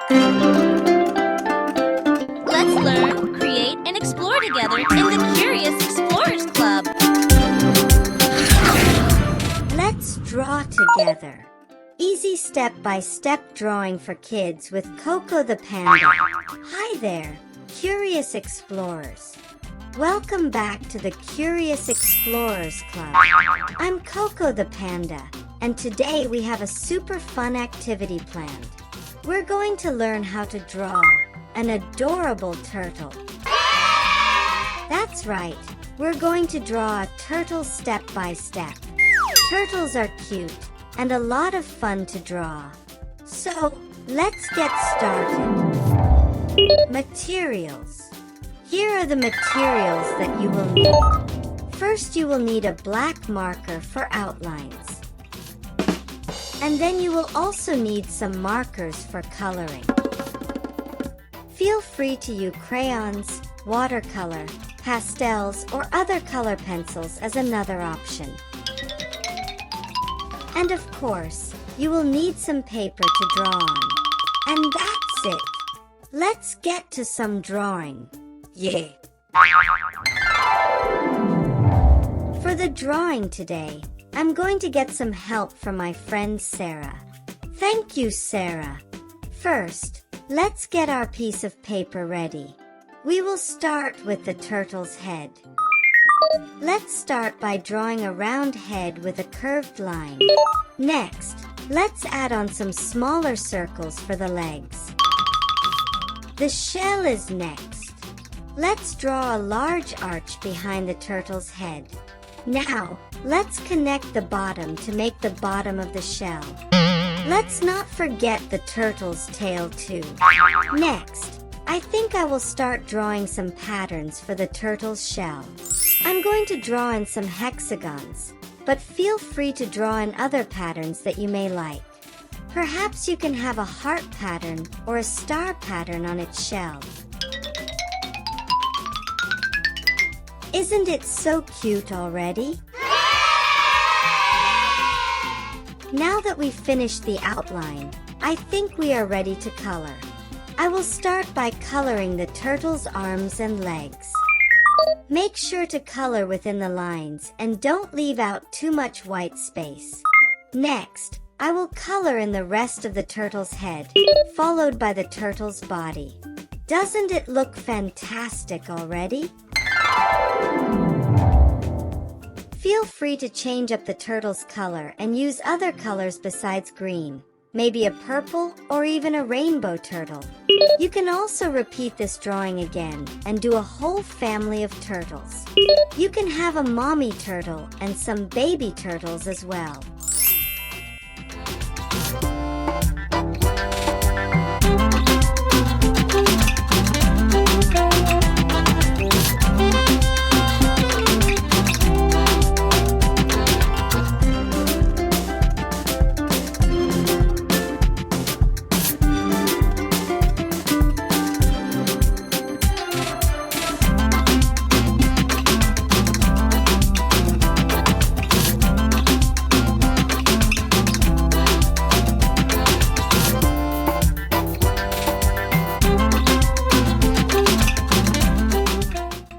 Let's learn, create, and explore together in the Curious Explorers Club. Let's draw together. Easy step-by-step drawing for kids with Coco the Panda. Hi there, Curious Explorers. Welcome back to the Curious Explorers Club. I'm Coco the Panda, and today we have a super fun activity planned. We're going to learn how to draw an adorable turtle. That's right, we're going to draw a turtle step by step. Turtles are cute and a lot of fun to draw. So, let's get started. Materials. Here are the materials that you will need. First, you will need a black marker for outlines. And then you will also need some markers for coloring. Feel free to use crayons, watercolor, pastels, or other color pencils as another option. And of course, you will need some paper to draw on. And that's it. Let's get to some drawing. Yeah! For the drawing today, I'm going to get some help from my friend Sarah. Thank you, Sarah. First, let's get our piece of paper ready. We will start with the turtle's head. Let's start by drawing a round head with a curved line. Next, let's add on some smaller circles for the legs. The shell is next. Let's draw a large arch behind the turtle's head. Now, let's connect the bottom to make the bottom of the shell. Let's not forget the turtle's tail too. Next, I think I will start drawing some patterns for the turtle's shell. I'm going to draw in some hexagons, but feel free to draw in other patterns that you may like. Perhaps you can have a heart pattern or a star pattern on its shell. Isn't it so cute already? Now that we've finished the outline, I think we are ready to color. I will start by coloring the turtle's arms and legs. Make sure to color within the lines and don't leave out too much white space. Next, I will color in the rest of the turtle's head, followed by the turtle's body. Doesn't it look fantastic already? Feel free to change up the turtle's color and use other colors besides green, maybe a purple or even a rainbow turtle. You can also repeat this drawing again and do a whole family of turtles. You can have a mommy turtle and some baby turtles as well.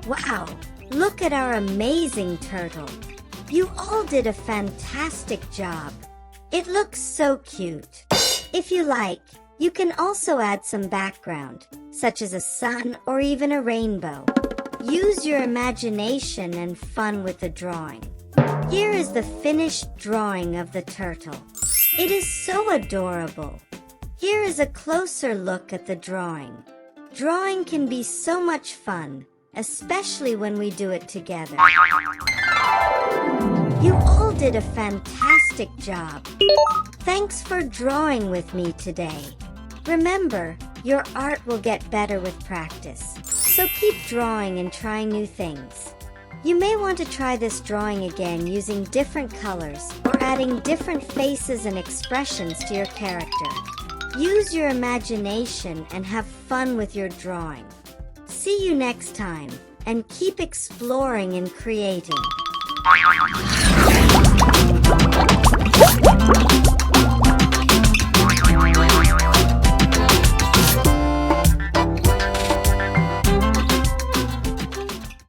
Wow, look at our amazing turtle. You all did a fantastic job. It looks so cute. If you like, you can also add some background, such as a sun or even a rainbow. Use your imagination and fun with the drawing. Here is the finished drawing of the turtle. It is so adorable. Here is a closer look at the drawing. Drawing can be so much fun, especially when we do it together. You all did a fantastic job. Thanks for drawing with me today. Remember, your art will get better with practice, so keep drawing and trying new things. You may want to try this drawing again using different colors or adding different faces and expressions to your character. Use your imagination and have fun with your drawing. See you next time, and keep exploring and creating.